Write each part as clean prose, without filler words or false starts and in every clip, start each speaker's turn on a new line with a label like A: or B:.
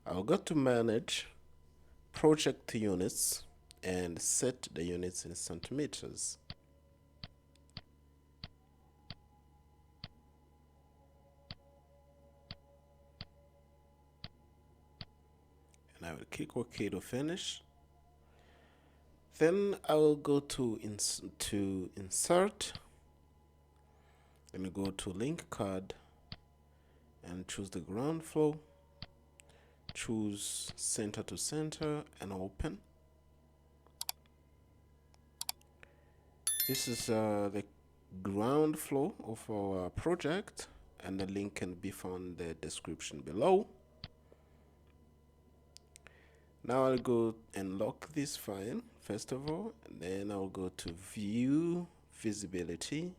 A: I'll go to manage project units and set the units in centimeters. And I will click OK to finish. Then I will go to insert and go to link card and choose the ground floor, choose center to center and open. This is the ground floor of our project, and the link can be found in the description below. Now I'll go and lock this file first of all, and then I'll go to view visibility,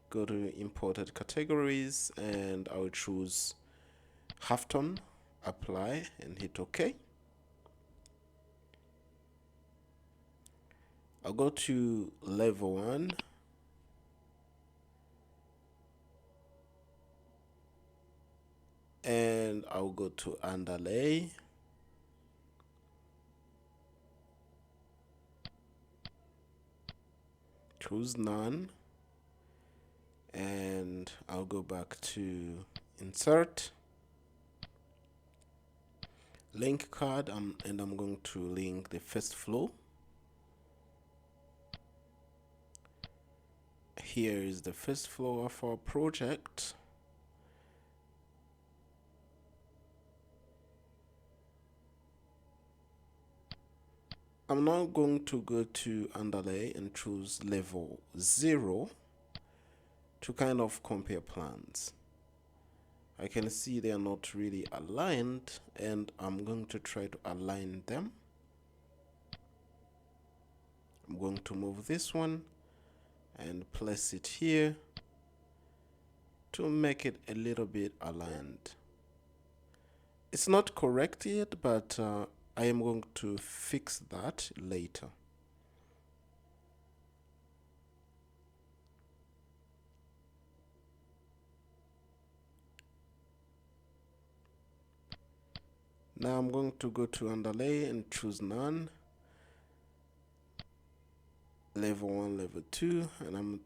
A: go to imported categories, and I'll choose halftone, apply, and hit OK. I'll go to level 1, and I'll go to underlay, choose none, and I'll go back to insert, link card, and I'm going to link the first floor. Here is the first floor of our project. I'm now going to go to underlay and choose level 0 to kind of compare plans. I can see they are not really aligned, and I'm going to try to align them. I'm going to move this one and place it here to make it a little bit aligned. It's not correct yet, but I am going to fix that later. Now I'm going to go to underlay and choose none, level 1, level 2, and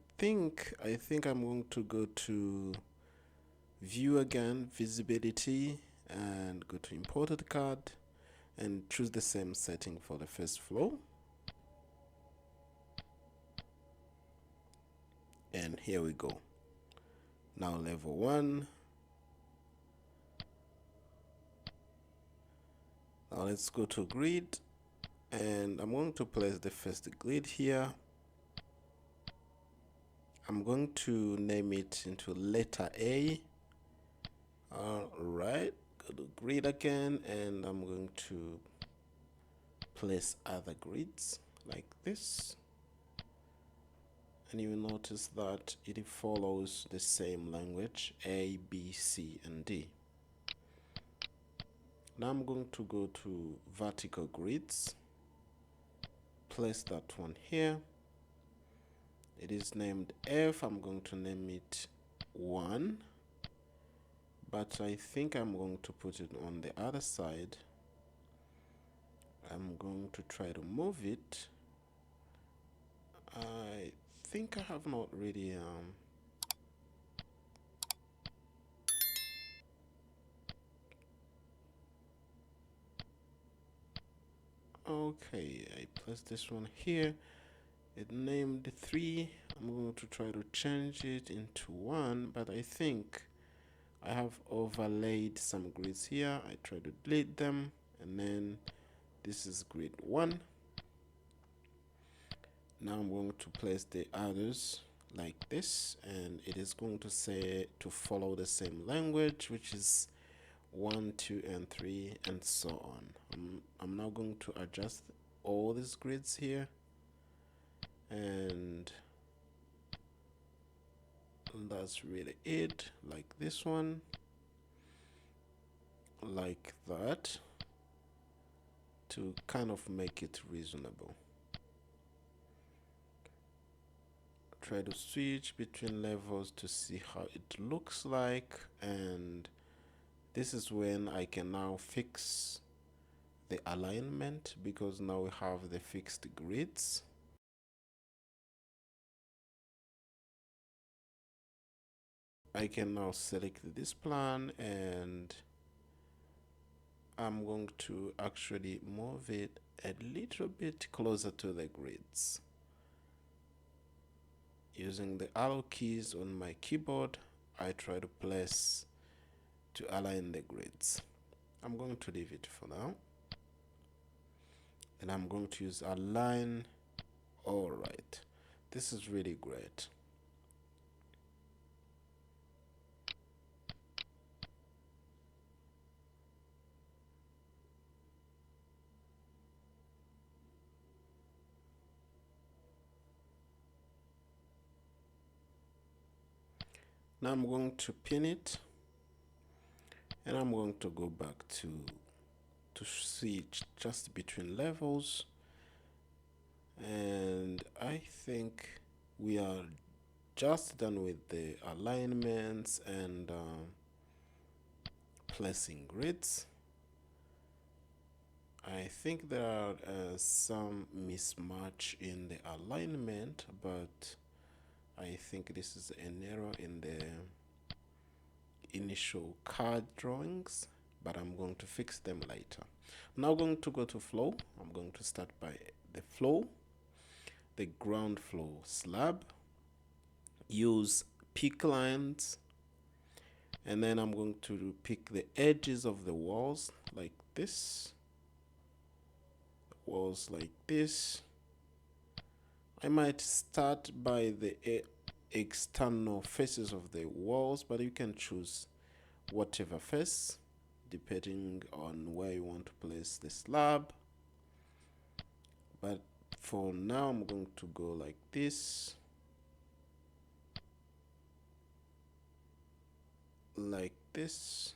A: I think I'm going to go to view again, visibility, and go to imported card and choose the same setting for the first floor. And here we go. Now level 1. Now let's go to grid, and I'm going to place the first grid here. I'm going to name it into letter A. Alright, go to grid again, and I'm going to place other grids like this. And you will notice that it follows the same language, A, B, C, and D. Now I'm going to go to vertical grids, place that one here. It is named F. I'm going to name it 1, but I think I'm going to put it on the other side. I'm going to try to move it. I think I have not really okay, I placed this one here. It named 3. I'm going to try to change it into 1, but I think I have overlaid some grids here. I try to delete them, and then this is grid 1. Now I'm going to place the others like this, and it is going to say to follow the same language, which is 1, 2, and 3, and so on. I'm now going to adjust all these grids here, and that's really it. Like this one, like that, to kind of make it reasonable. Try to switch between levels to see how it looks like, and This is when I can now fix the alignment, because now we have the fixed grids. I can now select this plan, and I'm going to actually move it a little bit closer to the grids. Using the arrow keys on my keyboard, I try to place to align the grids. I'm going to leave it for now. And I'm going to use align. All right. This is really great. Now I'm going to pin it, and I'm going to go back to see just between levels, and I think we are just done with the alignments and placing grids. I think there are some mismatch in the alignment, but I think this is an error in the initial card drawings, but I'm going to fix them later. I'm now going to go to flow. I'm going to start by the flow, the ground floor slab, use pick lines, and then I'm going to pick the edges of the walls like this, walls like this. I might start by the external faces of the walls, but you can choose whatever face depending on where you want to place the slab. But for now, I'm going to go like this, like this,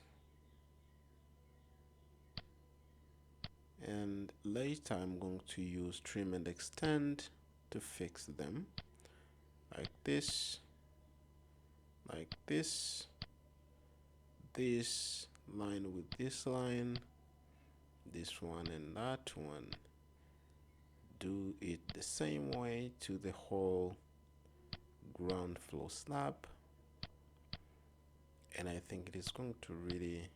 A: and later I'm going to use trim and extend to fix them, like this, this line with this line, this one and that one. Do it the same way to the whole ground floor slab, and I think it is going to really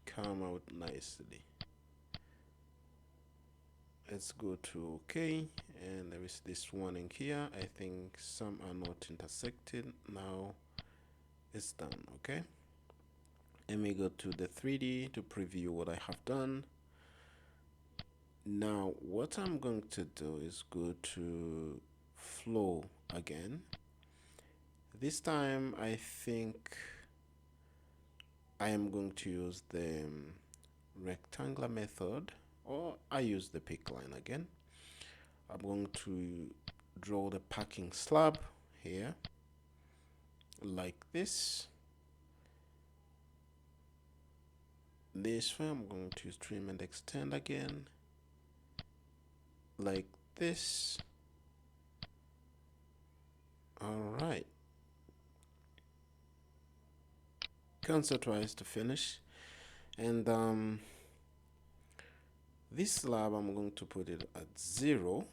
A: come out nicely. Let's go to OK, and there is this one in here. I think some are not intersected. Now it's done. Okay, let me go to the 3D to preview what I have done. Now what I'm going to do is go to flow again. This time I think I am going to use the rectangular method, or I use the pick line again. I'm going to draw the parking slab here like this. This way I'm going to use trim and extend again like this. All right, cancel twice to finish. And this slab I'm going to put it at 0,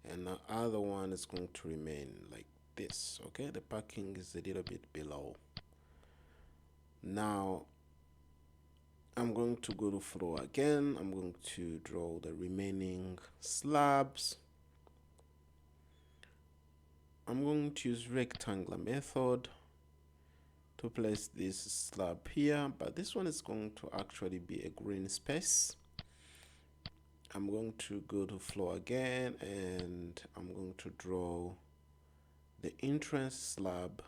A: and the other one is going to remain like this. Okay, the parking is a little bit below. Now I'm going to go to flow again. I'm going to draw the remaining slabs. I'm going to use rectangular method to place this slab here, but this one is going to actually be a green space. I'm going to go to flow again, and I'm going to draw the entrance slab.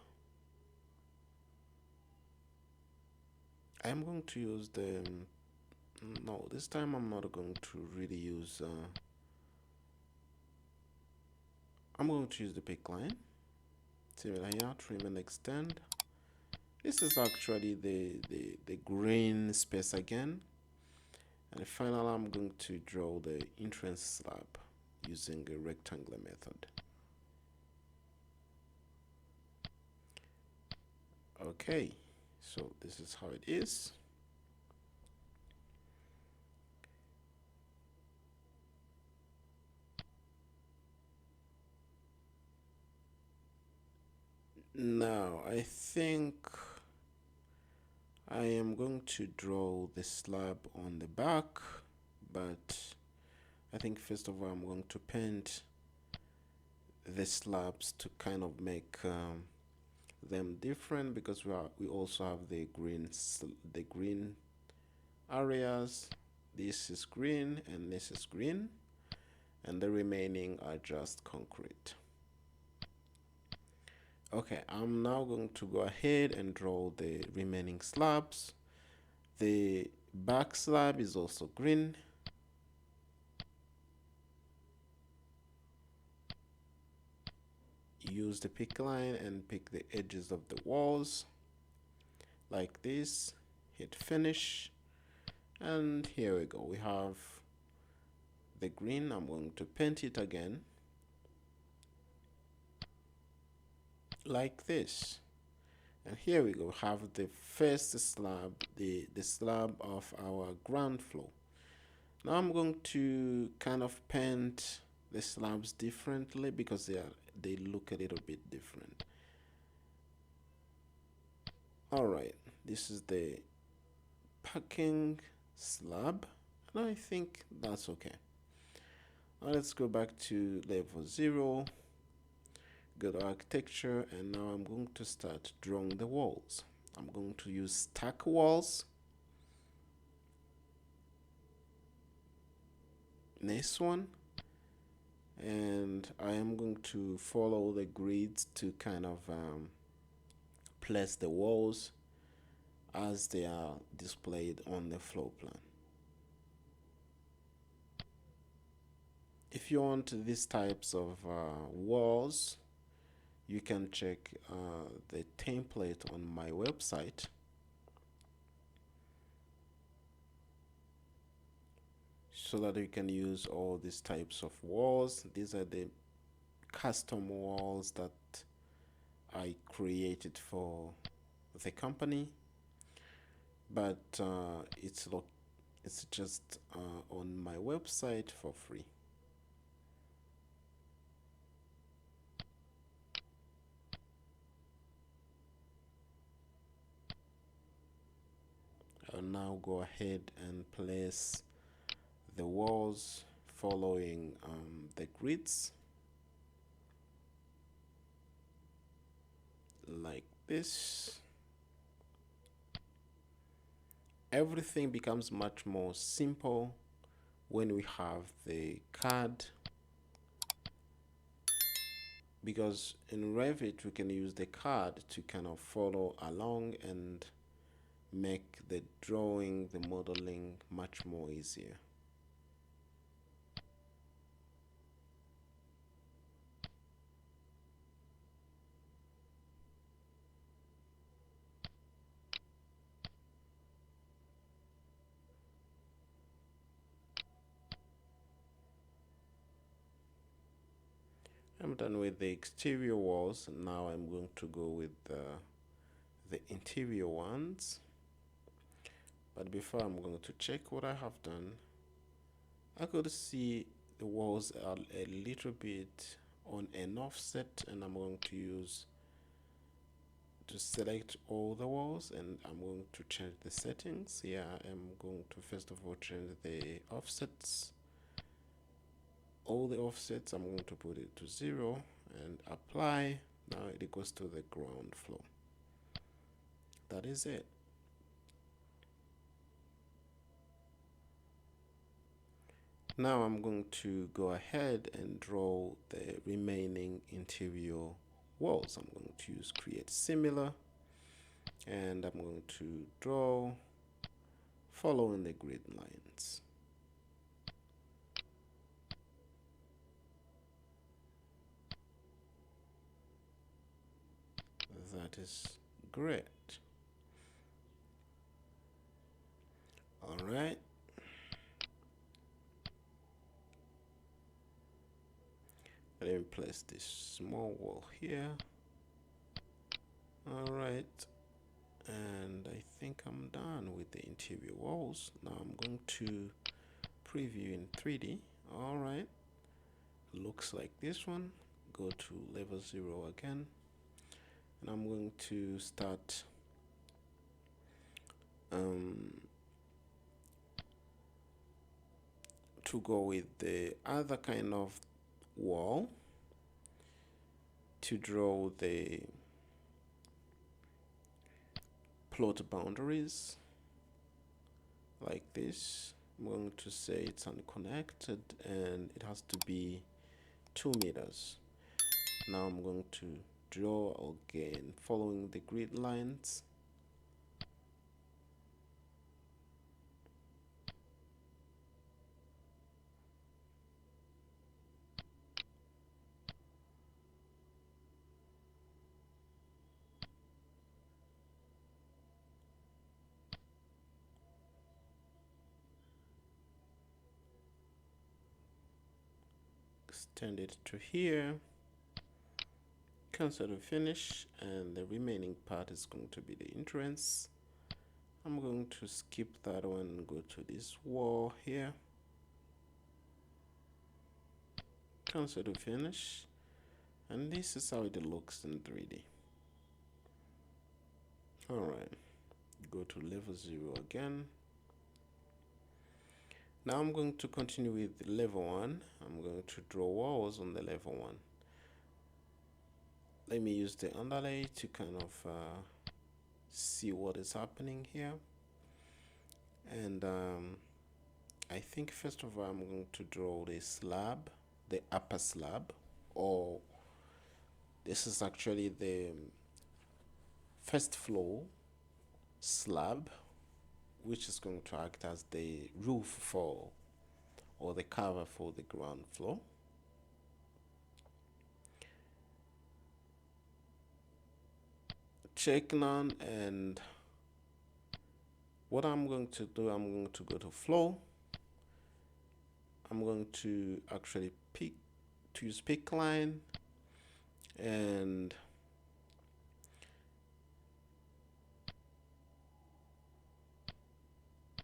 A: I'm going to use the no, this time I'm not going to really use I'm going to use the pick line. Similar here, trim and extend. This is actually the green space again. And finally, I'm going to draw the entrance slab using a rectangular method. Okay, so this is how it is. Now I think I am going to draw the slab on the back, but I think first of all I'm going to paint the slabs to kind of make them different, because we also have the green areas. This is green and this is green, and the remaining are just concrete. Okay, I'm now going to go ahead and draw the remaining slabs. The back slab is also green. Use the pick line and pick the edges of the walls like this. Hit finish, and here we go. We have the green. I'm going to paint it again like this, and here we go. Have the first slab, the slab of our ground floor. Now I'm going to kind of paint the slabs differently because they look a little bit different. All right, this is the parking slab, and I think that's okay. Now let's go back to level 0, go to architecture, and now I'm going to start drawing the walls. I'm going to use stack walls. Next one, and I am going to follow the grids to kind of place the walls as they are displayed on the floor plan. If you want these types of walls, you can check the template on my website. So that you can use all these types of walls. These are the custom walls that I created for the company, but it's just on my website for free. I'll now go ahead and place the walls following the grids like this. Everything becomes much more simple when we have the CAD, because in Revit we can use the CAD to kind of follow along and make the drawing, the modeling much more easier. I'm done with the exterior walls. Now I'm going to go with the interior ones. But before I'm going to check what I have done, I could see the walls are a little bit on an offset, and I'm going to select all the walls, and I'm going to change the settings. Here I'm going to first of all change the offsets. All the offsets, I'm going to put it to 0 and apply. Now it goes to the ground floor. That is it. Now I'm going to go ahead and draw the remaining interior walls. I'm going to use create similar, and I'm going to draw following the grid lines. That is great. All right. Let me place this small wall here. All right. And I think I'm done with the interior walls. Now I'm going to preview in 3D. All right, looks like this one. Go to level 0 again, and I'm going to start to go with the other kind of wall to draw the plot boundaries like this. I'm going to say it's unconnected and it has to be 2 meters. Now I'm going to draw again following the grid lines. Extend it to here, cancel the finish, and the remaining part is going to be the entrance. I'm going to skip that one and go to this wall here, cancel the finish, and this is how it looks in 3D. Alright, go to level 0 again. Now I'm going to continue with level 1. I'm going to draw walls on the level 1. Let me use the underlay to kind of see what is happening here. And I think first of all I'm going to draw the slab, the upper slab, or this is actually the first floor slab, which is going to act as the roof for, or the cover for the ground floor. Check none, and what I'm going to do, I'm going to go to floor. I'm going to actually use pick line and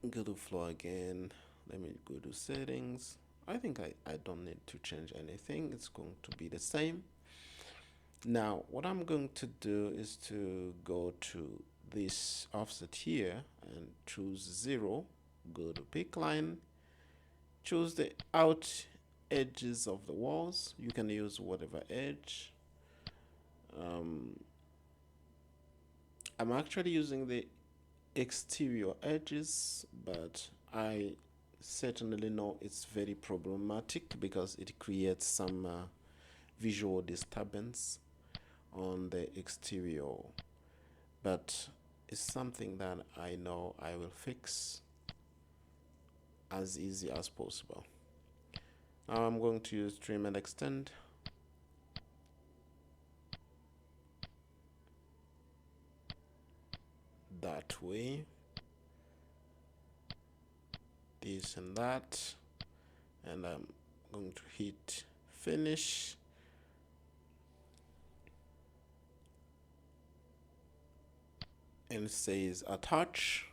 A: go to floor again. Let me go to settings. I think I don't need to change anything. It's going to be the same. Now what I'm going to do is to go to this offset here and choose 0. Go to pick line, choose the out edges of the walls. You can use whatever edge. I'm actually using the exterior edges, but I certainly know it's very problematic because it creates some visual disturbance on the exterior, but it's something that I know I will fix as easy as possible. Now I'm going to use trim and extend. That way, this and that, and I'm going to hit finish. And it says attach,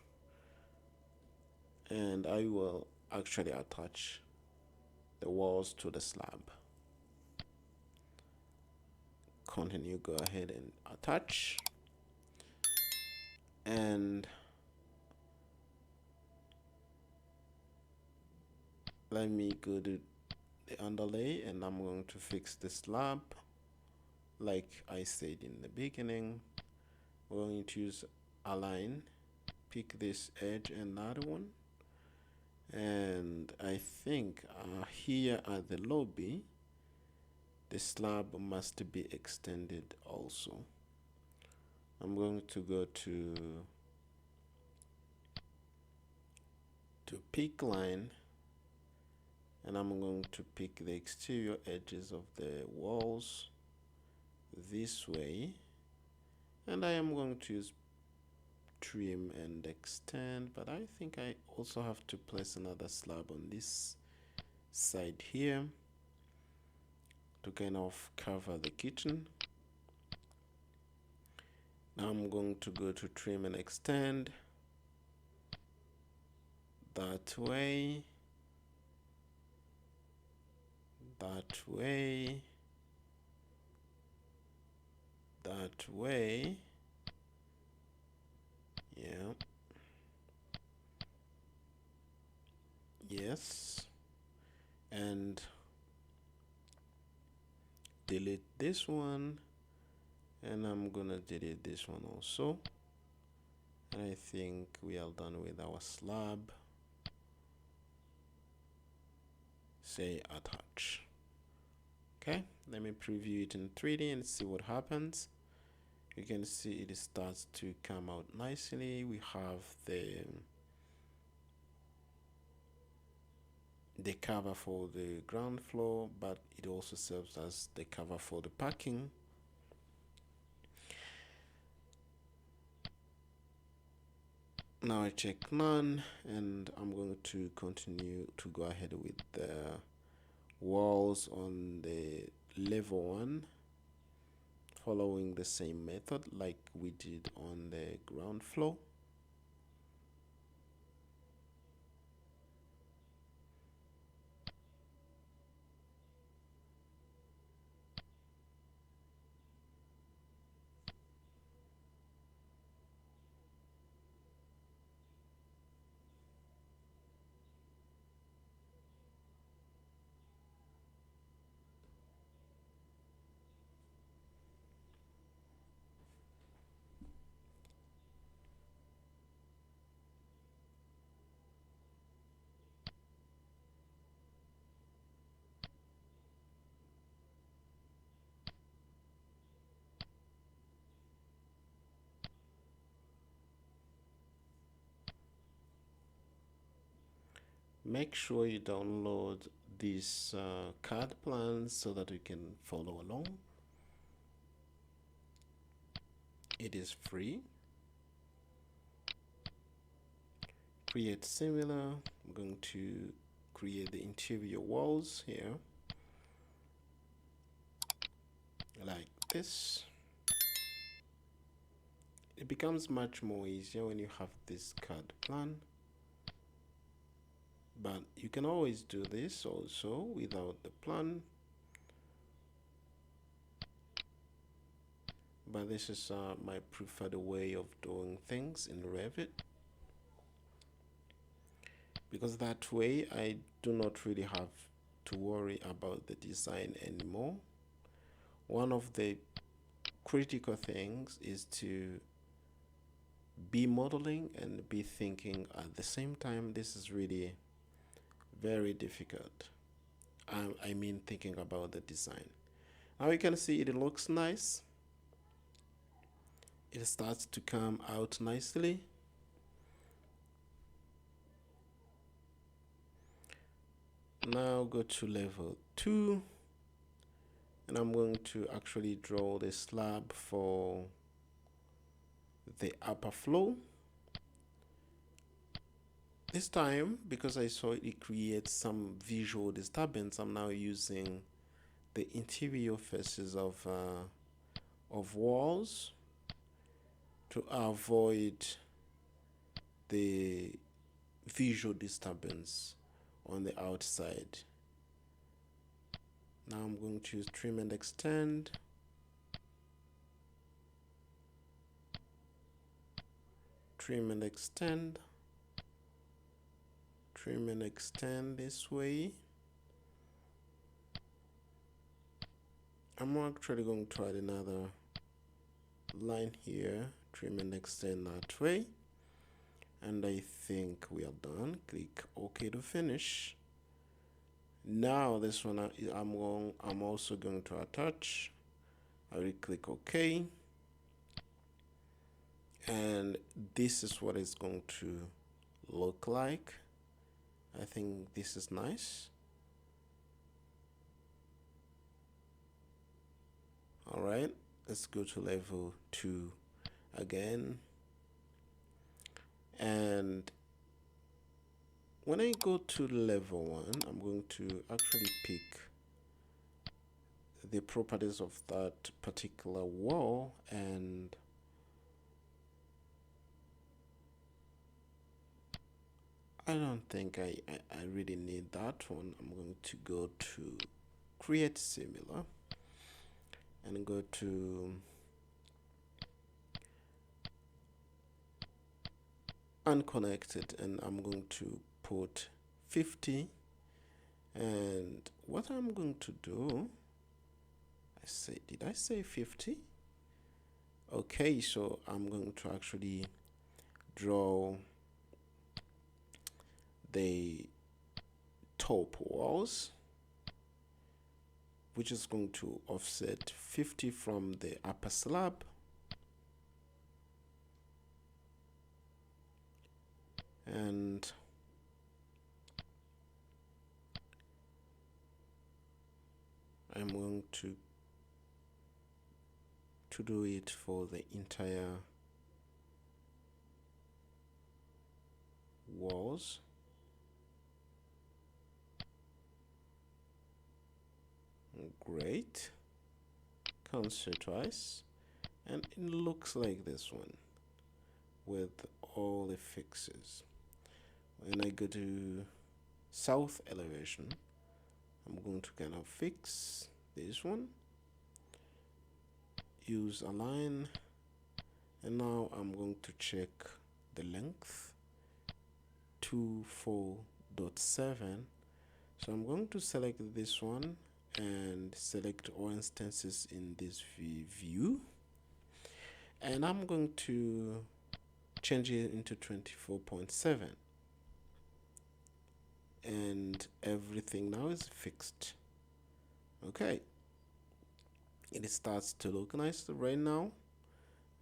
A: and I will actually attach the walls to the slab. Continue, go ahead and attach, and let me go to the underlay, and I'm going to fix the slab like I said in the beginning. We're going to use align, pick this edge and another one, and I think here at the lobby the slab must be extended also. I'm going to go to pick line, and I'm going to pick the exterior edges of the walls this way, and I am going to use trim and extend, but I think I also have to place another slab on this side here to kind of cover the kitchen. I'm going to go to trim and extend that way, that way, that way. Yeah. Yes. And delete this one, and I'm gonna delete this one also. And I think we are done with our slab. Say attach. Okay, let me preview it in 3D and see what happens. You can see it starts to come out nicely. We have the cover for the ground floor, but it also serves as the cover for the parking. Now I check none, and I'm going to continue to go ahead with the walls on the level 1, following the same method like we did on the ground floor. Make sure you download these CAD plans so that you can follow along. It is free. Create similar. I'm going to create the interior walls here like this. It becomes much more easier when you have this CAD plan, but you can always do this also without the plan. But this is my preferred way of doing things in Revit, because that way I do not really have to worry about the design anymore. One of the critical things is to be modeling and be thinking at the same time. This is really very difficult. I mean, thinking about the design. Now you can see it looks nice. It starts to come out nicely. Now go to level 2, and I'm going to actually draw the slab for the upper floor. This time, because I saw it creates some visual disturbance, I'm now using the interior faces of walls to avoid the visual disturbance on the outside. Now I'm going to use trim and extend. Trim and extend. Trim and extend this way. I'm actually going to add another line here. Trim and extend that way. And I think we are done. Click OK to finish. Now this one I'm also going to attach. I will click OK, and this is what it's going to look like. I think this is nice. All right, let's go to level 2 again. And when I go to level 1, I'm going to actually pick the properties of that particular wall, and I don't think I really need that one. I'm going to go to create similar and go to unconnected, and I'm going to put 50. And what I'm going to do, did I say 50? Okay, so I'm going to actually draw the top walls, which is going to offset 50 from the upper slab. And I'm going to do it for the entire walls. Great. Cancel twice, and it looks like this one with all the fixes. When I go to south elevation, I'm going to kind of fix this one, use align, and now I'm going to check the length 24.7. so I'm going to select this one and select all instances in this view, and I'm going to change it into 24.7, and everything now is fixed. Okay, it starts to look nice right now.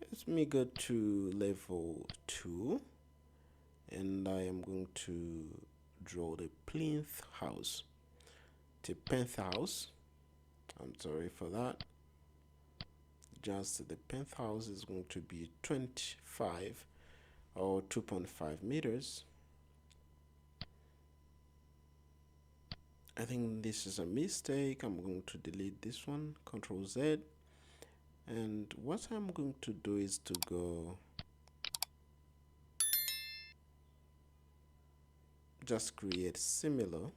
A: Let me go to level 2, and I am going to draw the plinth house. The penthouse, I'm sorry for that, just the penthouse is going to be 25 or 2.5 meters. I think this is a mistake. I'm going to delete this one, Control Z, and what I'm going to do is to go just create similar,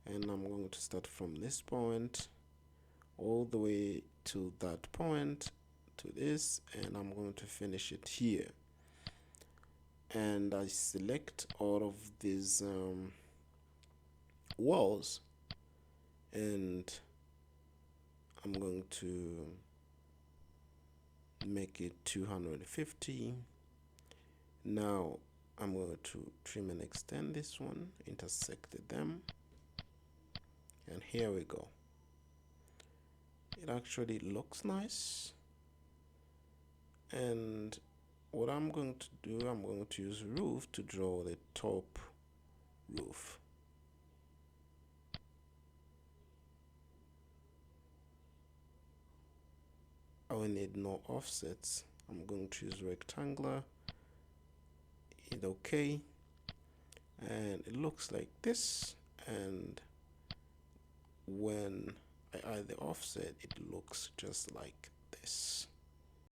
A: and I'm going to start from this point all the way to that point to this, and I'm going to finish it here. And I select all of these walls, and I'm going to make it 250. Now I'm going to trim and extend this one, intersect them, and here we go. It actually looks nice. And what I'm going to do, I'm going to use roof to draw the top roof. I will need no offsets. I'm going to use rectangular, hit OK, and it looks like this. And when I add the offset, it looks just like this.